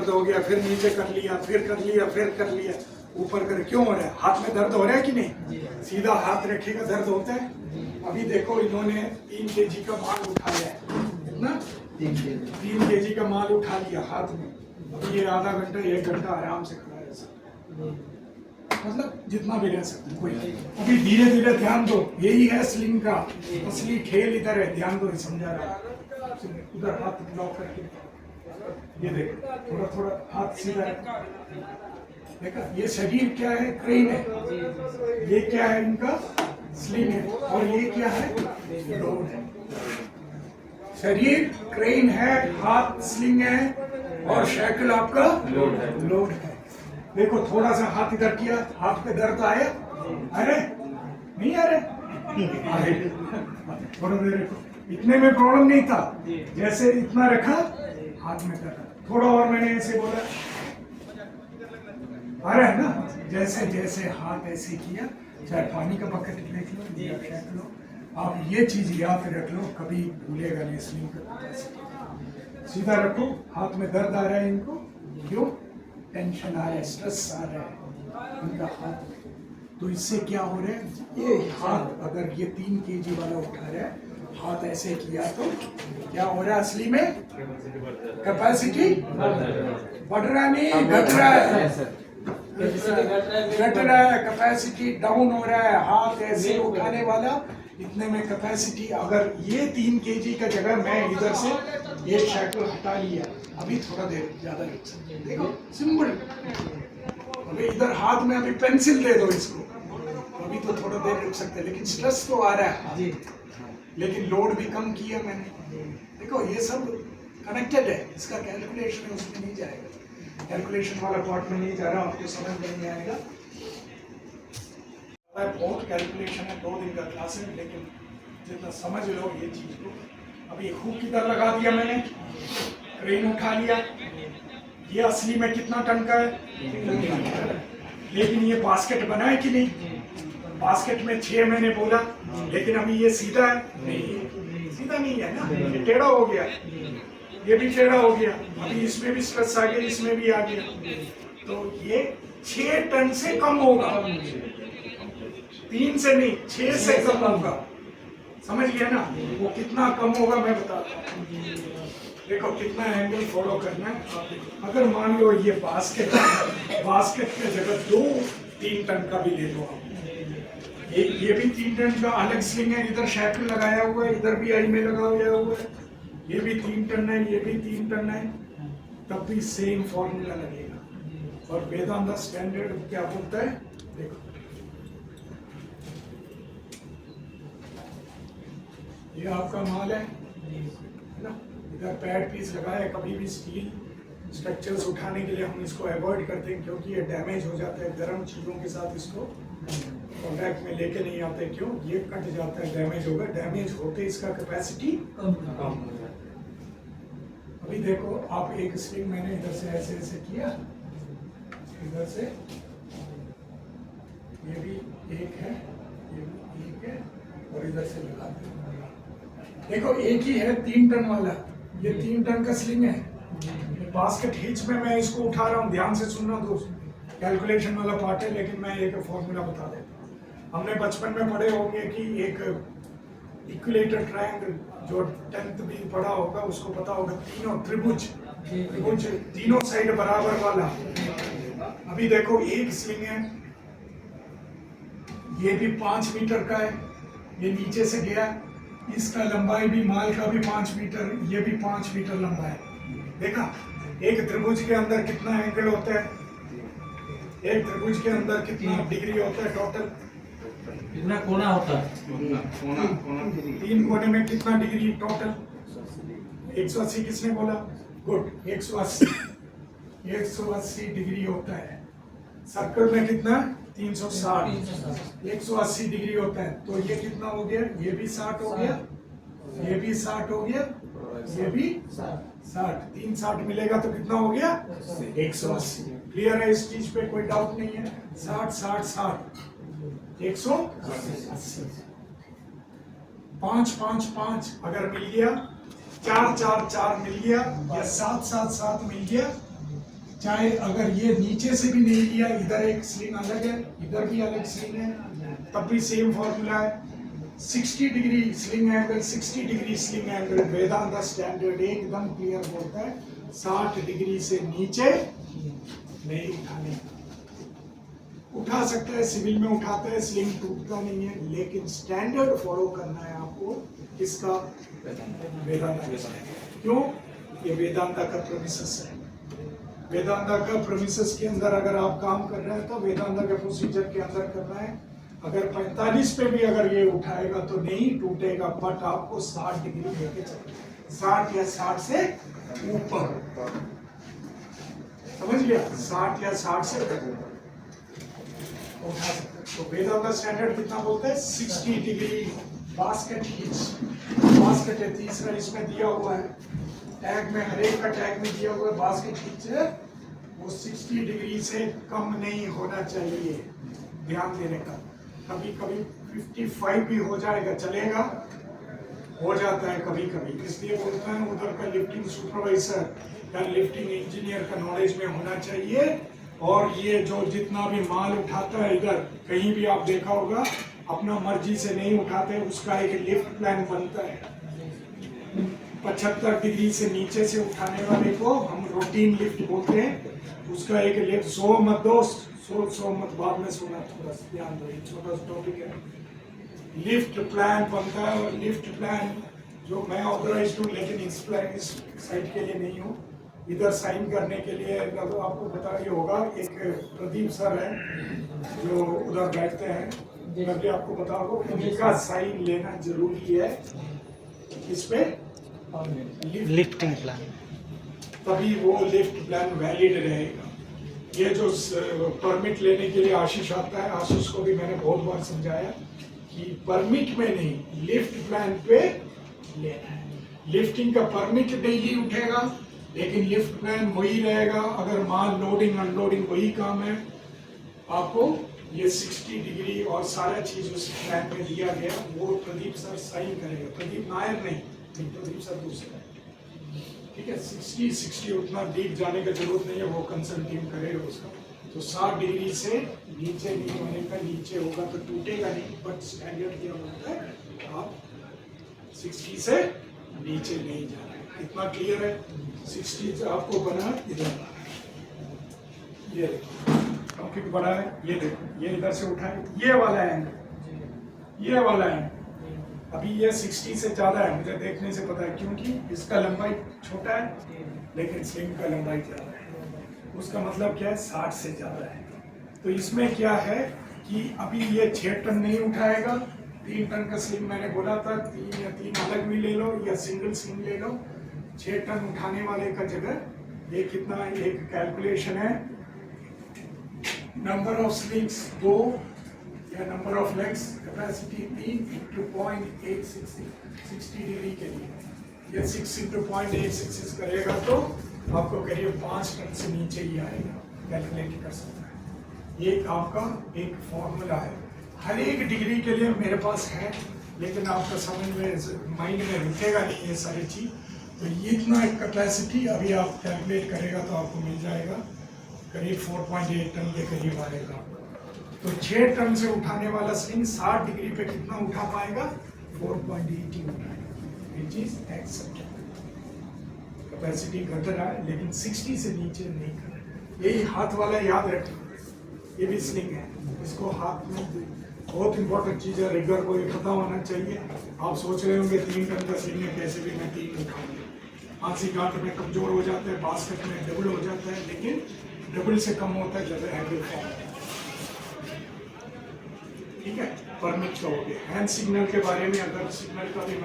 दर्द हो गया, फिर नीचे कर लिया, फिर कर लिया, फिर कर लिया, ऊपर कर, क्यों हो रहा है? हाथ में दर्द हो रहा है कि नहीं? सीधा हाथ रखेगा दर्द होता है। अभी देखो इन्होंने 3 kg का माल उठाया है, कितना? 3 kg का माल उठा लिया हाथ में। अभी ये आधा घंटा 1 घंटा आराम से खड़ा रह सकता, मतलब जितना भी रह सकता कोई। अभी धीरे धीरे ध्यान दो, यही है स्लिंग का असली खेल, इधर है, ध्यान दो, समझा रहा है। उधर हाथ लॉक करके, ये देखो थोड़ा थोड़ा हाथ सीधा, देखा? ये शरीर क्या है? क्रेन है। ये क्या है? इनका स्लिंग है। और ये क्या है? लोड है। शरीर क्रेन है, हाथ स्लिंग है, और शैकल आपका लोड है। देखो थोड़ा सा हाथ इधर किया, हाथ पे दर्द आया? अरे नहीं आ रहे? थोड़ा देर देखो, इतने में प्रॉब्लम नहीं था, जैसे इतना रखा हाथ में दर्द, थोड़ा और मैंने ऐसे बोला, आ रहा है ना? जैसे जैसे हाथ ऐसे किया, चाहे पानी का बकेट देख लो या फेंक लो, आप ये चीज याद रख लो, कभी भूलेगा नहीं। स्लिंग का सीधा रखो, हाथ में दर्द आ रहा है इनको, क्यों? टेंशन आ रहा है, स्ट्रेस आ रहा है इनका हाथ में। तो इससे क्या हो रहा है? ये हाथ अगर ये 3 kg वाला उठा रहा है, हाथ ऐसे किया तो क्या हो रहा है? असली में कैपेसिटी बढ़ रहा नहीं, घट रहा है, घट रहा है, कैपेसिटी डाउन हो रहा है। हाथ ऐसे उठाने वाला, इतने में कैपेसिटी, अगर ये 3 kg का जगह मैं इधर से ये शैकल हटा लिया, अभी थोड़ा देर ज्यादा रुक सकते, देखो सिंपल। अभी इधर हाथ में अभी पेंसिल दे दो इसको, अभी तो थोड़ा देर रुक सकते, लेकिन स्ट्रेस तो आ रहा है, लेकिन लोड भी कम किया मैंने। देखो ये सब कनेक्टेड है, इसका कैलकुलेशन है, उसमें नहीं जाएगा, कैलकुलेशन वाला पार्ट में नहीं जा रहा, आपको समझ में नहीं आएगा। बहुत कैलकुलेशन है, 2 दिन का क्लास है, लेकिन जितना समझ लो ये चीज को। अभी हुक किधर लगा दिया मैंने, क्रेन उठा लिया, ये असली में कितना टन का है? लेकिन ये बास्केट बना है कि नहीं? बास्केट में 6 मैंने बोला, लेकिन अभी ये सीधा है नहीं, सीधा नहीं है ना, ये टेढ़ा हो गया, ये भी टेढ़ा हो गया, अभी इसमें भी स्ट्रेस आ गया, इसमें भी आ गया, तो ये 6 टन से कम होगा, 3 से नहीं, 6 से कम होगा, समझ गया ना? वो कितना कम होगा मैं बताता हूँ। देखो कितना एंगल फॉलो करना है। अगर मान लो ये बास्केट के जगह 2-3 टन का भी ले लो आप, ये भी 3 टन का अलग स्लिंग है, इधर शैकल लगाया हुआ है, इधर भी आई में लगा हुआ है, ये भी 3 टन है, ये भी 3 टन है, तब भी सेम फॉर्मूला लगेगा। और वेदांता स्टैंडर्ड क्या बोलता है? देखो ये आपका माल है ना, इधर पैड पीस लगाया, कभी भी स्टील स्ट्रक्चर्स उठाने के लिए हम इसको अवॉइड करते हैं, क्योंकि ये डैमेज हो जाता है, गर्म चीज़ों के साथ इसको कॉन्टैक्ट में लेके नहीं आते, क्यों? ये कट जाता है, डैमेज होगा, डैमेज होते इसका कैपेसिटी कम हो जाता है। अभी देखो आप एक स्ट्रिंग मैंने इधर से ऐसे ऐसे किया, इधर से ये भी एक है, ये भी एक है, और इधर से लगा दो। देखो एक ही है 3 टन वाला, ये 3 टन का स्लिंग है, बास्केट हिच में मैं इसको उठा रहा हूँ, ध्यान से सुनना दोस्त, कैलकुलेशन वाला पार्ट है, लेकिन मैं एक फॉर्मूला बता देता हूँ। हमने बचपन में पढ़े होंगे कि एक इक्विलेटर ट्रायंगल, जो 10th भी पढ़ा होगा उसको पता होगा, तीनों त्रिभुज तीनों साइड बराबर वाला। अभी देखो एक स्लिंग है, ये भी 5 मीटर का है, ये नीचे से गया, इसका लंबाई भी, माल का भी 5 मीटर, ये भी 5 मीटर लंबा है। देखा एक त्रिभुज के अंदर कितना एंगल होता है, एक त्रिभुज के अंदर कितना डिग्री होता है टोटल, कितना कोना होता है? 3 कोने में कितना डिग्री टोटल? 180। किसने बोला? गुड, 180 डिग्री होता है। सर्कल में कितना? 360, 180 डिग्री होता है। तो ये कितना हो गया? ये भी 60 हो गया, ये भी 60 हो गया, ये भी 60, 3 60 मिलेगा तो कितना हो गया? 180। क्लियर है? इस चीज पे कोई डाउट नहीं है? 60 60 60 180। 5 5 5 अगर मिल गया, 4 4 4 मिल गया, या 7 7 7 मिल गया, चाहे अगर ये नीचे से भी नहीं लिया, इधर एक स्लिंग अलग है, इधर भी अलग स्लिंग है, तब भी सेम फॉर्मूला है। 60 degree sling angle, 60 degree sling angle Vedant standard एकदम क्लियर बोलता है 60 डिग्री से नीचे नहीं उठाने। उठा सकते हैं, सिविल में उठाते हैं, स्लिंग टूटता नहीं है, लेकिन स्टैंडर्ड फॉलो करना है आपको। किसका? वेदांता का। क्यों? ये वेदांता का प्रेमिसेस है। वेदांता का प्रेमिसेस के अंदर अगर आप काम कर रहे हैं तो वेदांता के प्रोसीजर के अंदर करना है। अगर 45 पे भी अगर ये उठाएगा तो नहीं टूटेगा, बट आपको 60 डिग्री लेके चलना, 60 या 60 से ऊपर, समझ गया? 60 या 60 से ऊपर उठा सकते हैं। तो वेदांता स्टैंडर्ड कितना बोलते हैं? 60 डिग्री बास्केट हिच। बास्केट है तीसरा, इसमें दिया हुआ है टैग में, हर एक का टैग में दिया हुआ है बास्केट हिच है, वो 60 डिग्री से कम नहीं होना चाहिए, ध्यान देने का। कभी कभी 55 भी हो जाएगा, चलेगा, हो जाता है कभी कभी, इसलिए बोलते हैं उधर का लिफ्टिंग सुपरवाइजर या लिफ्टिंग इंजीनियर का नॉलेज में होना चाहिए। और ये जो जितना भी माल उठाता है इधर कहीं भी आप देखा होगा, अपना मर्जी से नहीं उठाते, उसका एक लिफ्ट प्लान बनता है। 75 डिग्री से नीचे से उठाने वाले को हम रूटीन लिफ्ट बोलते हैं, उसका एक लिफ्ट 100 मत दो, 100 मत बाद में सोना, थोड़ा ध्यान दो, छोटा सा टॉपिक है। लिफ्ट प्लान बनता है, और लिफ्ट प्लान जो मैं ऑथराइज्ड हूँ, लेकिन इस साइट के लिए नहीं हूँ, इधर साइन करने के लिए आपको पता ही होगा, एक प्रदीप सर है जो उधर बैठते हैं, मैं भी आपको बता दूं, उनका साइन लेना जरूरी है इस पे लिफ्टिंग प्लान, तभी वो लिफ्ट प्लान वैलिड रहेगा। ये जो परमिट लेने के लिए आशीष आता है, आशीष को भी मैंने बहुत बार समझाया कि परमिट में नहीं, लिफ्ट प्लान पे लेना है। लिफ्टिंग का परमिट डेली उठेगा, लेकिन लिफ्ट प्लान वही रहेगा। अगर माल लोडिंग अनलोडिंग वही काम है, आपको ये 60 डिग्री और सारा चीज उस प्लान में दिया गया, वो प्रदीप सर साइन करेगा। प्रदीप नायर नहीं, प्रदीप सर दूसरा है, ठीक है। 60 उतना डीप जाने का जरूरत नहीं है, वो कंसर्न टीम करेगा उसका। तो 60 डिग्री से नीचे नहीं होने का, नीचे होगा तो टूटेगा नहीं, बट स्टैंडर्ड क्या होता है, आप 60 से नीचे नहीं जाना है। इतना क्लियर है? 60 से आपको बना इधर, ये टॉपिक बड़ा है, ये देखो, ये इधर से उठाए, ये वाला है, ये वाला है। अभी ये 60 से ज्यादा है, मुझे देखने से पता है, क्योंकि इसका लंबाई छोटा है लेकिन स्लिंग का लंबाई ज्यादा है। उसका मतलब क्या है? 60 से ज्यादा है। तो इसमें क्या है कि अभी ये 6 टन नहीं उठाएगा। 3 टन का स्लिंग मैंने बोला था, 3 या 3 अलग भी ले लो या सिंगल स्लिंग ले लो। 6 टन उठाने वाले का जगह ये कितना, एक कैलकुलेशन है, नंबर ऑफ स्लिंग्स 2 या number of legs, capacity 3 × 0.866 60 degree के लिए। ये 6 × 0.866 करेगा तो आपको करीब 5 टन से नीचे ही आएगा, कैलकुलेट कर सकता है। ये आपका एक फॉर्मूला है, हर एक डिग्री के लिए मेरे पास है, लेकिन आपका समझ में माइंड में रुकेगा नहीं ये सारी चीज। तो इतना एक कैपेसिटी अभी आप कैलकुलेट करेगा तो आपको मिल जाएगा, करीब 4.8 टन के करीब आएगा। तो 6 टन से उठाने वाला स्लिंग 60 डिग्री पे कितना उठा पाएगा? 4.8 उठाएगा, विच इज एक्सेप्टेबल। कैपेसिटी घट रहा है लेकिन 60 से नीचे नहीं कर। यही हाथ वाला याद रखें, ये भी स्लिंग है, इसको हाथ में, बहुत इंपॉर्टेंट चीज है, रिगर को ये पता होना चाहिए। आप सोच रहे होंगे 3 टन का स्लिंग है, कैसे भी मैं 3 उठाऊंगा। हाथी गांठ में कमजोर हो जाता है, बास्केट में डबल हो जाता है, लेकिन डबल से कम होता है जब हैंडल फॉर्म होता है, ठीक है। परमिट का हो गया। हैंड सिग्नल के बारे में, अगर सिग्नल का भी